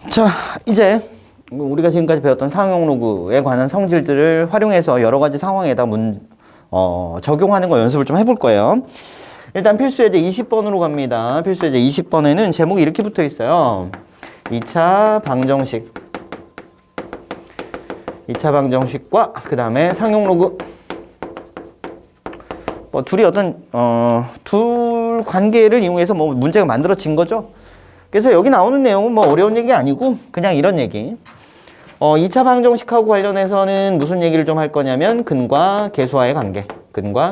자, 이제 우리가 지금까지 배웠던 상용 로그에 관한 성질들을 활용해서 여러 가지 상황에다 적용하는 거 연습을 좀 해볼 거예요. 일단 필수 예제 20번으로 갑니다. 필수 예제 20번에는 제목이 이렇게 붙어 있어요. 2차 방정식. 2차 방정식과 그 다음에 상용 로그. 둘이 어떤 둘 관계를 이용해서 문제가 만들어진 거죠. 그래서 여기 나오는 내용은 어려운 얘기 아니고 그냥 이런 얘기. 2차 방정식하고 관련해서는 무슨 얘기를 좀 할 거냐면 근과 계수와의 관계. 근과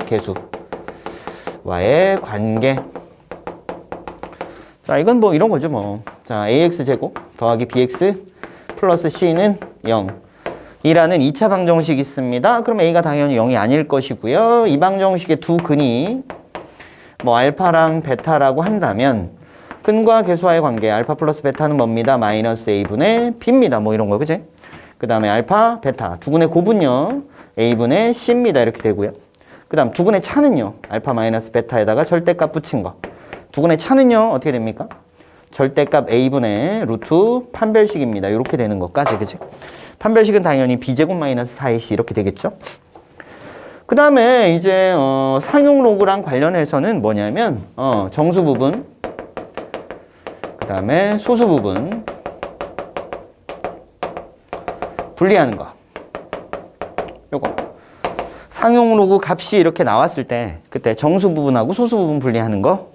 계수와의 관계. 자, 이건 이런 거죠 자, ax제곱 더하기 bx 플러스 c는 0. 이라는 2차 방정식이 있습니다. 그럼 a가 당연히 0이 아닐 것이고요. 이 방정식의 두 근이 알파랑 베타라고 한다면 근과 계수와의 관계 알파 플러스 베타는 뭡니다? 마이너스 a분의 b입니다. 이런 거 그치? 그 다음에 알파, 베타 두 근의 곱은요 a분의 c입니다. 이렇게 되고요. 그 다음 두 근의 차는요 알파 마이너스 베타에다가 절대값 붙인 거. 두 근의 차는요 어떻게 됩니까? 절대값 a분의 루트 판별식입니다. 이렇게 되는 것까지 그치? 판별식은 당연히 b제곱 마이너스 4ac 이렇게 되겠죠? 그 다음에 이제 상용 로그랑 관련해서는 뭐냐면 정수 부분 그 다음에 소수 부분 분리하는 거. 요거 상용 로그 값이 이렇게 나왔을 때 그때 정수 부분하고 소수 부분 분리하는 거.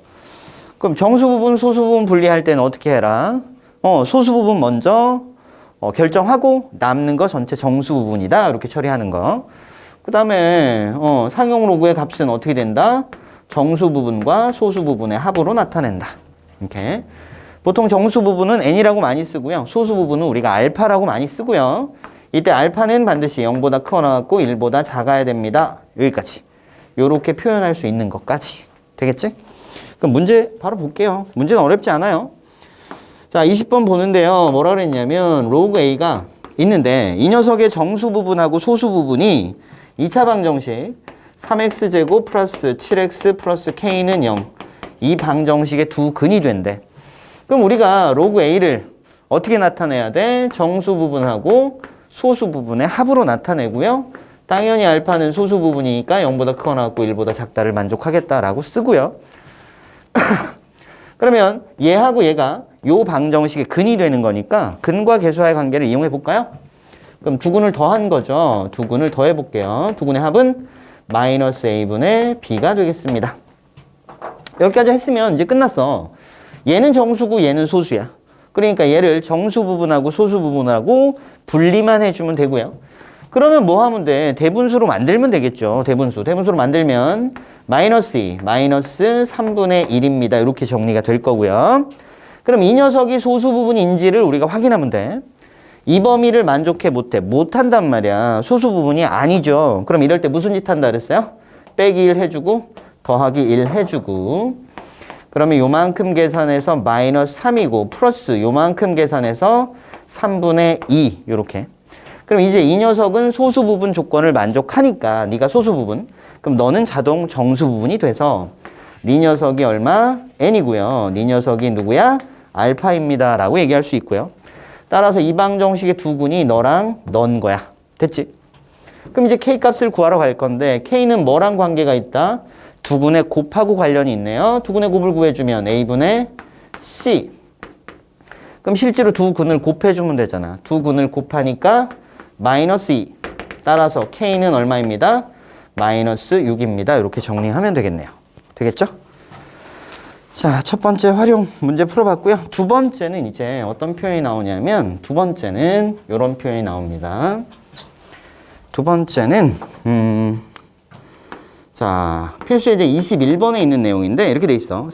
그럼 정수 부분, 소수 부분 분리할 때는 어떻게 해라? 소수 부분 먼저 결정하고 남는 거 전체 정수 부분이다. 이렇게 처리하는 거. 그 다음에 상용 로그의 값은 어떻게 된다? 정수 부분과 소수 부분의 합으로 나타낸다. 이렇게. 보통 정수 부분은 n이라고 많이 쓰고요. 소수 부분은 우리가 알파라고 많이 쓰고요. 이때 알파는 반드시 0보다 크거나 같고 1보다 작아야 됩니다. 여기까지. 요렇게 표현할 수 있는 것까지. 되겠지? 그럼 문제 바로 볼게요. 문제는 어렵지 않아요. 자, 20번 보는데요. 뭐라 그랬냐면 로그 A가 있는데 이 녀석의 정수 부분하고 소수 부분이 2차 방정식 3x제곱 플러스 7x 플러스 k는 0. 이 방정식의 두 근이 된대. 그럼 우리가 로그 A를 어떻게 나타내야 돼? 정수 부분하고 소수 부분의 합으로 나타내고요. 당연히 알파는 소수 부분이니까 0보다 크거나 같고 1보다 작다를 만족하겠다라고 쓰고요. 그러면 얘하고 얘가 요 방정식의 근이 되는 거니까 근과 계수와의 관계를 이용해 볼까요? 그럼 두 근을 더한 거죠. 두 근을 더해 볼게요. 두 근의 합은 마이너스 a분의 b가 되겠습니다. 여기까지 했으면 이제 끝났어. 얘는 정수고 얘는 소수야. 그러니까 얘를 정수 부분하고 소수 부분하고 분리만 해주면 되고요. 그러면 뭐 하면 돼? 대분수로 만들면 되겠죠. 대분수로 만들면 마이너스 2, 마이너스 3분의 1입니다. 이렇게 정리가 될 거고요. 그럼 이 녀석이 소수 부분인지를 우리가 확인하면 돼. 이 범위를 만족해 못한단 말이야. 소수 부분이 아니죠. 그럼 이럴 때 무슨 짓 한다 그랬어요? 빼기 1 해주고 더하기 1 해주고 그러면 요만큼 계산해서 마이너스 3이고 플러스 요만큼 계산해서 3분의 2 요렇게. 그럼 이제 이 녀석은 소수 부분 조건을 만족하니까 네가 소수 부분 그럼 너는 자동 정수 부분이 돼서 네 녀석이 얼마? n이고요. 네 녀석이 누구야? 알파입니다 라고 얘기할 수 있고요. 따라서 이 방정식의 두 근이 너랑 넌 거야. 됐지? 그럼 이제 k 값을 구하러 갈 건데 k는 뭐랑 관계가 있다? 두 근의 곱하고 관련이 있네요. 두 근의 곱을 구해주면 a분의 c. 그럼 실제로 두 근을 곱해주면 되잖아. 두 근을 곱하니까 마이너스 2. 따라서 k는 얼마입니다? 마이너스 6입니다. 이렇게 정리하면 되겠네요. 되겠죠? 자, 첫 번째 활용 문제 풀어봤고요. 두 번째는 이제 어떤 표현이 나오냐면 두 번째는 이런 표현이 나옵니다. 두 번째는 자, 필수 예제 21번에 있는 내용인데 이렇게 돼 있어.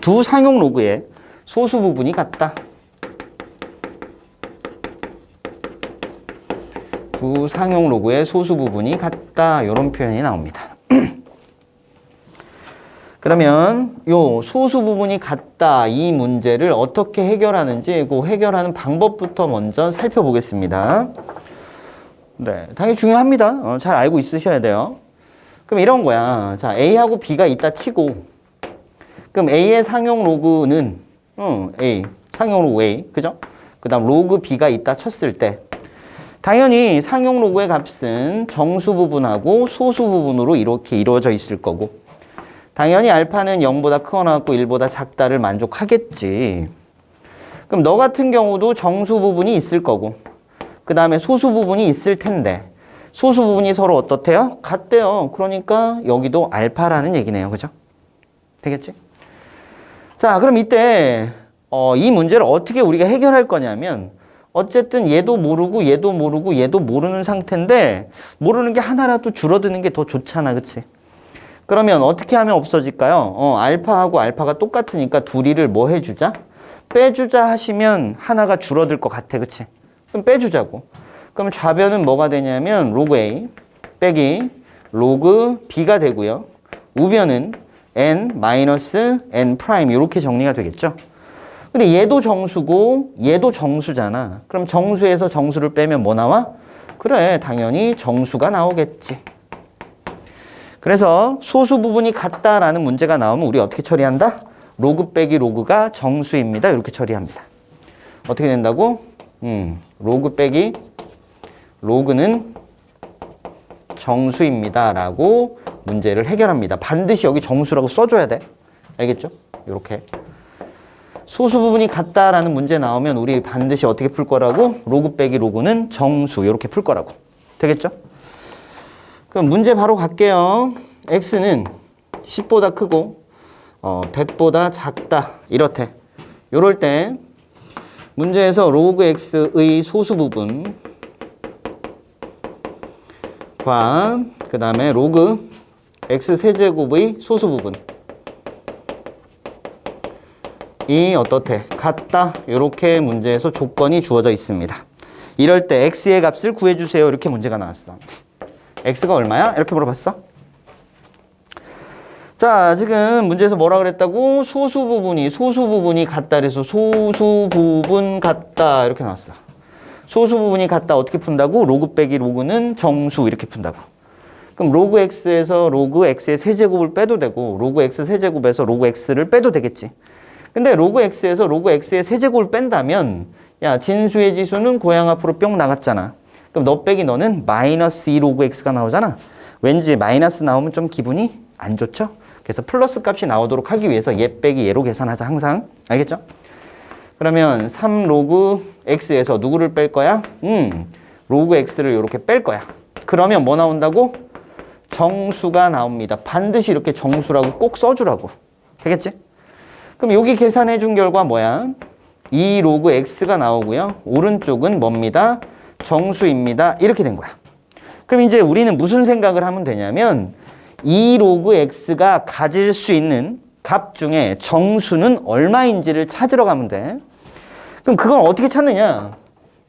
두 상용 로그의 소수 부분이 같다. 두 상용 로그의 소수 부분이 같다. 이런 표현이 나옵니다. 그러면 요 소수 부분이 같다. 이 문제를 어떻게 해결하는지 그 해결하는 방법부터 먼저 살펴보겠습니다. 네, 당연히 중요합니다. 잘 알고 있으셔야 돼요. 그럼 이런 거야. 자, A하고 B가 있다 치고 그럼 A의 상용 로그는 A, 상용 로그 A, 그죠? 그 다음 로그 b가 있다 쳤을 때 당연히 상용 로그의 값은 정수 부분하고 소수 부분으로 이렇게 이루어져 있을 거고 당연히 알파는 0보다 크거나 같고 1보다 작다를 만족하겠지. 그럼 너 같은 경우도 정수 부분이 있을 거고 그 다음에 소수 부분이 있을 텐데 소수 부분이 서로 어떻대요? 같대요. 그러니까 여기도 알파라는 얘기네요. 그죠? 되겠지? 자, 그럼 이때 이 문제를 어떻게 우리가 해결할 거냐면 어쨌든 얘도 모르고 얘도 모르고 얘도 모르는 상태인데 모르는 게 하나라도 줄어드는 게 더 좋잖아. 그치? 그러면 어떻게 하면 없어질까요? 알파하고 알파가 똑같으니까 둘이를 뭐 해주자? 빼주자 하시면 하나가 줄어들 것 같아. 그치? 그럼 빼주자고. 그럼 좌변은 뭐가 되냐면 로그 A 빼기 로그 B가 되고요. 우변은 N 마이너스 N 프라임 이렇게 정리가 되겠죠. 근데 얘도 정수고 얘도 정수잖아. 그럼 정수에서 정수를 빼면 뭐 나와? 그래, 당연히 정수가 나오겠지. 그래서 소수 부분이 같다라는 문제가 나오면 우리 어떻게 처리한다? 로그 빼기 로그가 정수입니다. 이렇게 처리합니다. 어떻게 된다고? 로그 빼기 로그는 정수입니다. 라고 문제를 해결합니다. 반드시 여기 정수라고 써줘야 돼. 알겠죠? 이렇게. 소수 부분이 같다라는 문제 나오면 우리 반드시 어떻게 풀 거라고? 로그 빼기 로그는 정수. 이렇게 풀 거라고. 되겠죠? 그럼 문제 바로 갈게요. x는 10보다 크고 100보다 작다. 이렇대. 이럴 때 문제에서 로그 x의 소수 부분 과 그 다음에 로그 x 세제곱의 소수 부분 이 어떻대? 같다. 이렇게 문제에서 조건이 주어져 있습니다. 이럴 때 x의 값을 구해주세요. 이렇게 문제가 나왔어. x가 얼마야? 이렇게 물어봤어. 자, 지금 문제에서 뭐라 그랬다고? 소수 부분이 같다. 그래서 소수 부분 같다. 이렇게 나왔어. 소수 부분이 같다. 어떻게 푼다고? 로그 빼기 로그는 정수. 이렇게 푼다고. 그럼 로그 x에서 로그 x의 세제곱을 빼도 되고 로그 x 세제곱에서 로그 x를 빼도 되겠지. 근데 로그 x에서 로그 x의 세제곱을 뺀다면 야, 진수의 지수는 고양 앞으로 뿅 나갔잖아. 그럼 너 빼기 너는 마이너스 2 로그 x가 나오잖아. 왠지 마이너스 나오면 좀 기분이 안 좋죠? 그래서 플러스 값이 나오도록 하기 위해서 얘 빼기 얘로 계산하자. 항상. 알겠죠? 그러면 3 로그 x에서 누구를 뺄 거야? 로그 x를 이렇게 뺄 거야. 그러면 뭐 나온다고? 정수가 나옵니다. 반드시 이렇게 정수라고 꼭 써주라고. 되겠지? 그럼 여기 계산해 준 결과 뭐야? 2 로그 x가 나오고요. 오른쪽은 뭡니다? 정수입니다. 이렇게 된 거야. 그럼 이제 우리는 무슨 생각을 하면 되냐면 2 로그 x가 가질 수 있는 값 중에 정수는 얼마인지를 찾으러 가면 돼. 그럼 그건 어떻게 찾느냐?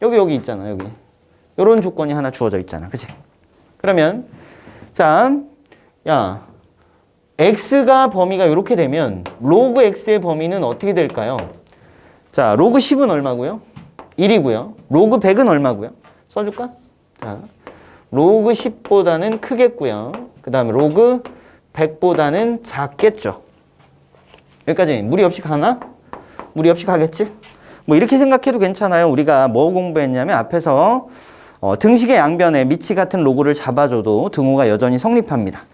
여기 있잖아. 여기. 이런 조건이 하나 주어져 있잖아. 그치? 그러면 자, 야, x가 범위가 이렇게 되면 로그 x의 범위는 어떻게 될까요? 자, 로그 10은 얼마고요? 1이고요. 로그 100은 얼마고요? 써줄까? 자, 로그 10보다는 크겠고요. 그 다음에 로그 100보다는 작겠죠. 여기까지 무리 없이 가나? 무리 없이 가겠지? 뭐 이렇게 생각해도 괜찮아요. 우리가 뭐 공부했냐면 앞에서 등식의 양변에 미치 같은 로그를 잡아줘도 등호가 여전히 성립합니다.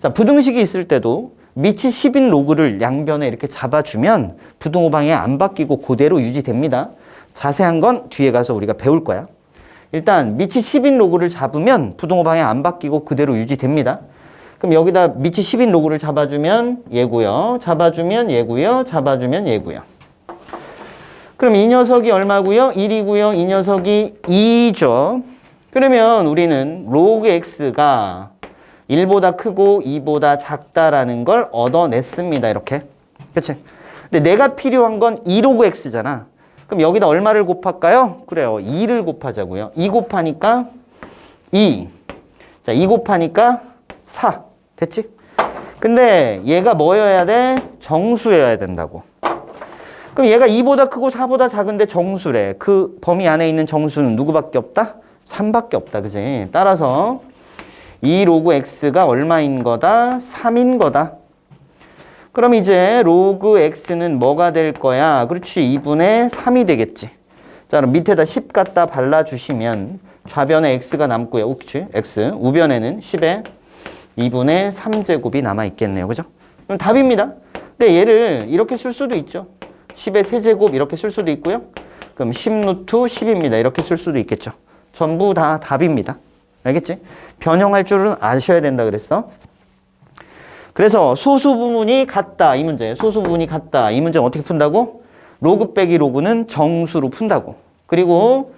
자, 부등식이 있을 때도 미치 10인 로그를 양변에 이렇게 잡아주면 부등호 방향이 안 바뀌고 그대로 유지됩니다. 자세한 건 뒤에 가서 우리가 배울 거야. 일단 미치 10인 로그를 잡으면 부등호 방향이 안 바뀌고 그대로 유지됩니다. 그럼 여기다 미치 10인 로그를 잡아주면 얘고요. 잡아주면 얘고요. 잡아주면 얘고요. 그럼 이 녀석이 얼마고요? 1이고요. 이 녀석이 2죠. 그러면 우리는 로그 x가 1보다 크고 2보다 작다라는 걸 얻어냈습니다. 이렇게. 그치? 근데 내가 필요한 건 2로그 x잖아. 그럼 여기다 얼마를 곱할까요? 그래요. 2를 곱하자고요. 2 곱하니까 2. 자, 2 곱하니까 4. 됐지? 근데 얘가 뭐여야 돼? 정수여야 된다고. 그럼 얘가 2보다 크고 4보다 작은데 정수래. 그 범위 안에 있는 정수는 누구밖에 없다? 3밖에 없다. 그지? 따라서 2 로그 x가 얼마인 거다? 3인 거다. 그럼 이제 로그 x는 뭐가 될 거야? 그렇지. 2분의 3이 되겠지. 자, 그럼 밑에다 10 갖다 발라주시면 좌변에 x가 남고요. 그치? x. 우변에는 10의 2분의 3제곱이 남아있겠네요. 그죠? 그럼 답입니다. 근데 얘를 이렇게 쓸 수도 있죠. 10의 세제곱 이렇게 쓸 수도 있고요. 그럼 10 루트 10입니다. 이렇게 쓸 수도 있겠죠. 전부 다 답입니다. 알겠지? 변형할 줄은 아셔야 된다 그랬어. 그래서 소수 부분이 같다. 이 문제. 소수 부분이 같다. 이 문제는 어떻게 푼다고? 로그 빼기 로그는 정수로 푼다고. 그리고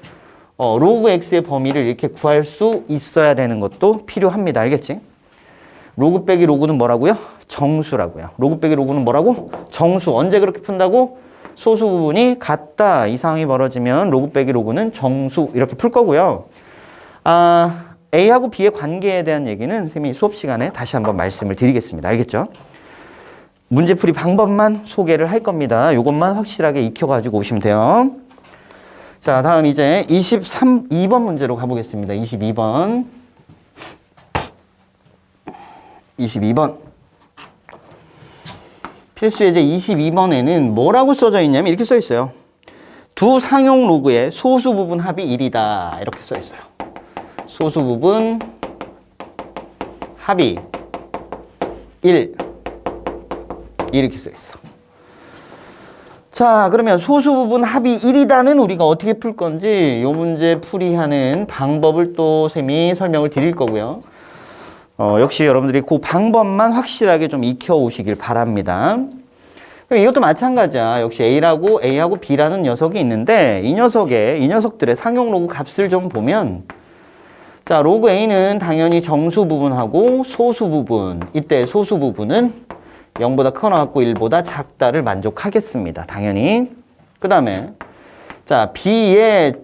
로그 x의 범위를 이렇게 구할 수 있어야 되는 것도 필요합니다. 알겠지? 로그 빼기 로그는 뭐라고요? 정수라고요. 로그 빼기 로그는 뭐라고? 정수. 언제 그렇게 푼다고? 소수 부분이 같다. 이 상황이 벌어지면 로그 빼기 로그는 정수. 이렇게 풀 거고요. A하고 B의 관계에 대한 얘기는 선생님이 수업 시간에 다시 한번 말씀을 드리겠습니다. 알겠죠? 문제풀이 방법만 소개를 할 겁니다. 이것만 확실하게 익혀가지고 오시면 돼요. 자, 다음 이제 2번 문제로 가보겠습니다. 22번. 22번. 필수 예제 22번에는 뭐라고 써져 있냐면 이렇게 써 있어요. 두 상용 로그의 소수 부분 합이 1이다. 이렇게 써 있어요. 소수 부분 합이 1. 이렇게 써 있어. 자, 그러면 소수 부분 합이 1이다는 우리가 어떻게 풀 건지 이 문제 풀이하는 방법을 또 쌤이 설명을 드릴 거고요. 역시 여러분들이 그 방법만 확실하게 좀 익혀오시길 바랍니다. 그럼 이것도 마찬가지야. 역시 A하고 B라는 녀석이 있는데 이 녀석들의 상용 로그 값을 좀 보면 자, 로그 A는 당연히 정수 부분하고 소수 부분. 이때 소수 부분은 0보다 커나갖고 1보다 작다를 만족하겠습니다. 당연히. 그 다음에 자, B의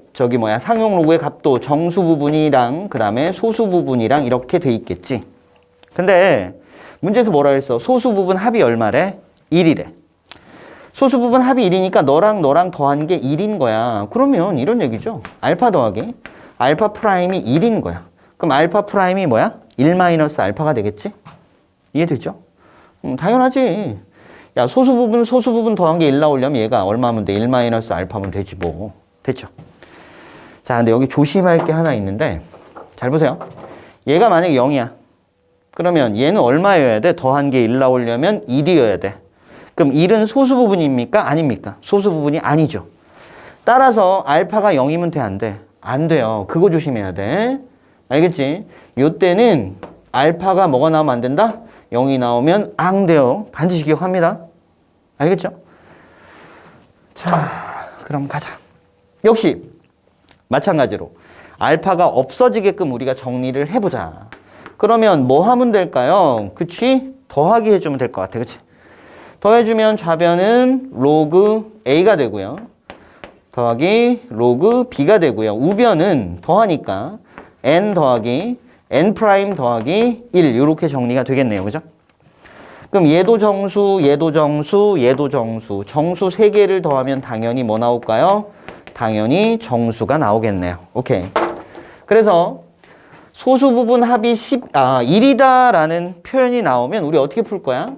상용 로그의 값도 정수 부분이랑 그 다음에 소수 부분이랑 이렇게 돼 있겠지. 근데 문제에서 뭐라 그랬어? 소수 부분 합이 얼마래? 1이래. 소수 부분 합이 1이니까 너랑 더한 게 1인 거야. 그러면 이런 얘기죠. 알파 더하기 알파 프라임이 1인 거야. 그럼 알파 프라임이 뭐야? 1 마이너스 알파가 되겠지? 이해되죠? 당연하지. 야, 소수 부분 더한 게 1 나오려면 얘가 얼마면 돼? 1 마이너스 알파면 되지 뭐. 됐죠? 자, 근데 여기 조심할 게 하나 있는데 잘 보세요. 얘가 만약에 0이야. 그러면 얘는 얼마여야 돼? 더한 게 1 나오려면 1이어야 돼. 그럼 1은 소수 부분입니까? 아닙니까? 소수 부분이 아니죠. 따라서 알파가 0이면 돼? 안 돼? 안 돼요. 그거 조심해야 돼. 알겠지? 요때는 알파가 뭐가 나오면 안 된다? 0이 나오면 앙 돼요. 반드시 기억합니다. 알겠죠? 자, 그럼 가자. 역시 마찬가지로 알파가 없어지게끔 우리가 정리를 해보자. 그러면 뭐 하면 될까요? 그치? 더하기 해주면 될 것 같아. 그치? 더해주면 좌변은 로그 A가 되고요. 더하기 로그 B가 되고요. 우변은 더하니까 N 더하기 N 프라임 더하기 1 이렇게 정리가 되겠네요. 그죠? 그럼 얘도 정수, 얘도 정수, 얘도 정수. 정수 3개를 더하면 당연히 뭐 나올까요? 당연히 정수가 나오겠네요. 오케이. 그래서 소수 부분 합이 1이다 라는 표현이 나오면 우리 어떻게 풀 거야?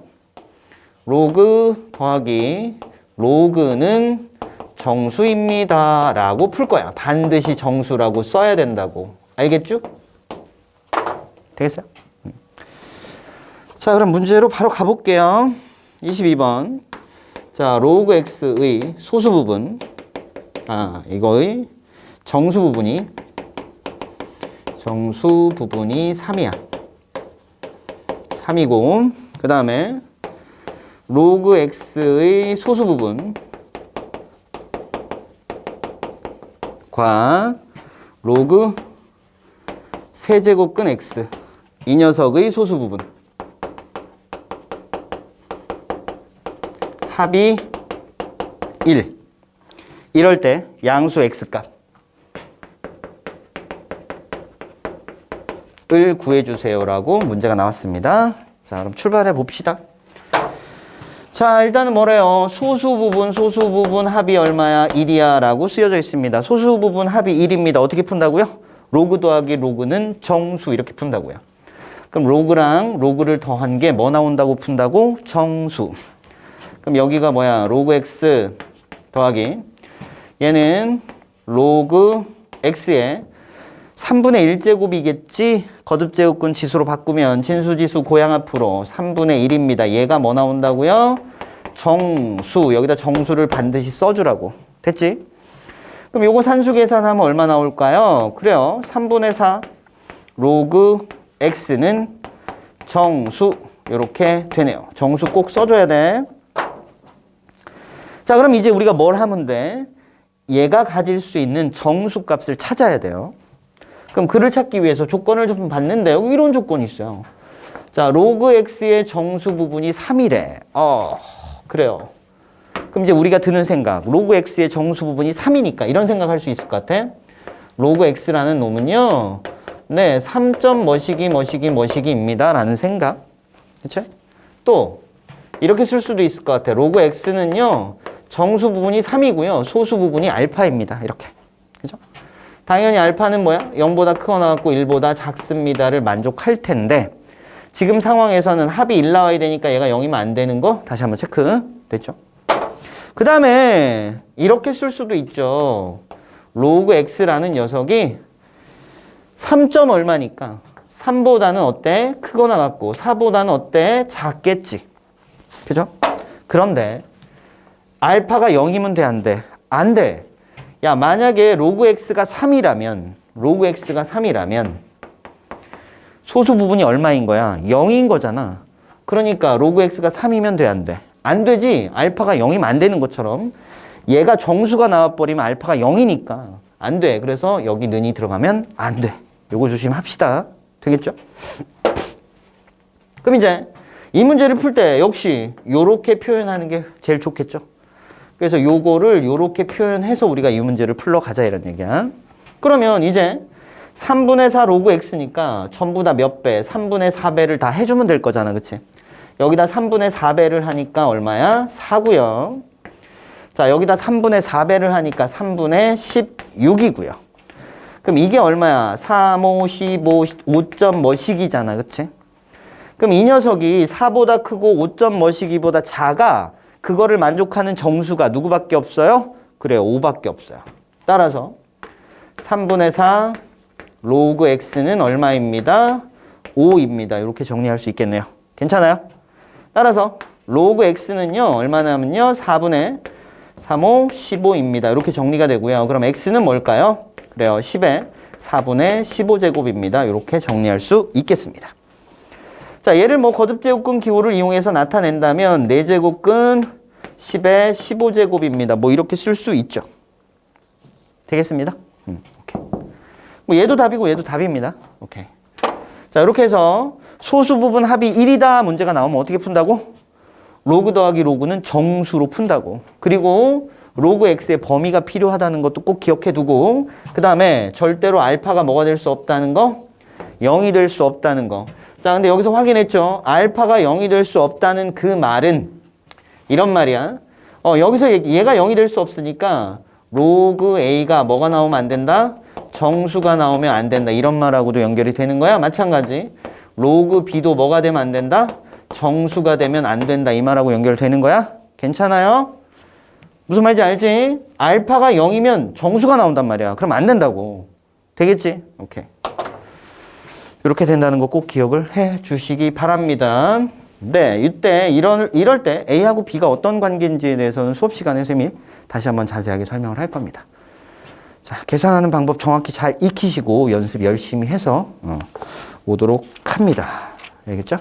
로그 더하기 로그는 정수입니다 라고 풀 거야. 반드시 정수라고 써야 된다고. 알겠죠? 되겠어요? 자, 그럼 문제로 바로 가볼게요. 22번. 자, 로그 x의 소수 부분. 이거의 정수 부분이 3이야. 3이고, 그 다음에 로그 x의 소수 부분과 로그 세제곱근 x 이 녀석의 소수 부분 합이 1. 이럴 때 양수 x값 을 구해주세요라고 문제가 나왔습니다. 자, 그럼 출발해 봅시다. 자, 일단은 뭐래요? 소수 부분 합이 얼마야? 1이야 라고 쓰여져 있습니다. 소수 부분 합이 1입니다. 어떻게 푼다고요? 로그 더하기 로그는 정수 이렇게 푼다고요. 그럼 로그랑 로그를 더한 게 뭐 나온다고 푼다고? 정수. 그럼 여기가 뭐야? 로그 x 더하기 얘는 로그 x에 3분의 1제곱이겠지? 거듭제곱근 지수로 바꾸면 진수지수 고양 앞으로 3분의 1입니다. 얘가 뭐 나온다고요? 정수. 여기다 정수를 반드시 써주라고. 됐지? 그럼 요거 산수 계산하면 얼마 나올까요? 그래요. 3분의 4 로그 x는 정수. 이렇게 되네요. 정수 꼭 써줘야 돼. 자, 그럼 이제 우리가 뭘 하면 돼? 얘가 가질 수 있는 정수 값을 찾아야 돼요. 그럼 그를 찾기 위해서 조건을 좀 봤는데 여기 이런 조건이 있어요. 자, 로그 x의 정수 부분이 3이래. 그래요. 그럼 이제 우리가 드는 생각, 로그 x의 정수 부분이 3이니까 이런 생각할 수 있을 것 같아. 로그 x라는 놈은요, 네, 3점 뭐시기입니다 라는 생각. 그쵸? 또 이렇게 쓸 수도 있을 것 같아. 로그 x는요, 정수 부분이 3이고요, 소수 부분이 알파입니다. 이렇게. 그죠? 당연히 알파는 뭐야? 0보다 크거나 같고 1보다 작습니다를 만족할 텐데 지금 상황에서는 합이 1 나와야 되니까 얘가 0이면 안 되는 거 다시 한번 체크. 됐죠? 그 다음에 이렇게 쓸 수도 있죠. 로그 x라는 녀석이 3점 얼마니까 3보다는 어때? 크거나 같고 4보다는 어때? 작겠지. 그죠? 그런데 알파가 0이면 돼, 안 돼? 안 돼. 야, 만약에 로그 x가 3이라면 소수 부분이 얼마인 거야? 0인 거잖아. 그러니까 로그 x가 3이면 돼, 안 돼? 안 되지. 알파가 0이면 안 되는 것처럼 얘가 정수가 나와버리면 알파가 0이니까 안 돼. 그래서 여기 는이 들어가면 안 돼. 요거 조심합시다. 되겠죠? 그럼 이제 이 문제를 풀 때 역시 요렇게 표현하는 게 제일 좋겠죠? 그래서 요거를 요렇게 표현해서 우리가 이 문제를 풀러 가자 이런 얘기야. 그러면 이제 3분의 4 로그 x니까 전부 다 몇 배? 3분의 4배를 다 해주면 될 거잖아. 그치? 여기다 3분의 4배를 하니까 얼마야? 4고요. 자, 여기다 3분의 4배를 하니까 3분의 16이고요. 그럼 이게 얼마야? 3, 5, 15, 5점 뭐시기잖아. 그치? 그럼 이 녀석이 4보다 크고 5점 뭐시기보다 작아. 그거를 만족하는 정수가 누구밖에 없어요? 그래요. 5밖에 없어요. 따라서 3분의 4 로그 x는 얼마입니다? 5입니다. 이렇게 정리할 수 있겠네요. 괜찮아요? 따라서 로그 x는요. 얼마나 하면요? 4분의 3, 5, 15입니다. 이렇게 정리가 되고요. 그럼 x는 뭘까요? 그래요. 10의 4분의 15제곱입니다. 이렇게 정리할 수 있겠습니다. 자, 얘를 뭐 거듭제곱근 기호를 이용해서 나타낸다면 4제곱근 10의 15제곱입니다. 뭐 이렇게 쓸 수 있죠. 되겠습니다. 오케이. 뭐 얘도 답이고 얘도 답입니다. 오케이. 자, 이렇게 해서 소수 부분 합이 1이다 문제가 나오면 어떻게 푼다고? 로그 더하기 로그는 정수로 푼다고. 그리고 로그 x의 범위가 필요하다는 것도 꼭 기억해 두고, 그 다음에 절대로 알파가 뭐가 될 수 없다는 거? 0이 될 수 없다는 거. 자, 근데 여기서 확인했죠? 알파가 0이 될 수 없다는 그 말은 이런 말이야. 여기서 얘가 0이 될 수 없으니까 로그 a가 뭐가 나오면 안 된다? 정수가 나오면 안 된다. 이런 말하고도 연결이 되는 거야. 마찬가지. 로그 b도 뭐가 되면 안 된다? 정수가 되면 안 된다. 이 말하고 연결되는 거야. 괜찮아요? 무슨 말인지 알지? 알파가 0이면 정수가 나온단 말이야. 그럼 안 된다고. 되겠지? 오케이. 이렇게 된다는 거 꼭 기억을 해 주시기 바랍니다. 네, 이때 이럴 때 A하고 B가 어떤 관계인지에 대해서는 수업 시간에 쌤이 다시 한번 자세하게 설명을 할 겁니다. 자, 계산하는 방법 정확히 잘 익히시고 연습 열심히 해서 오도록 합니다. 알겠죠?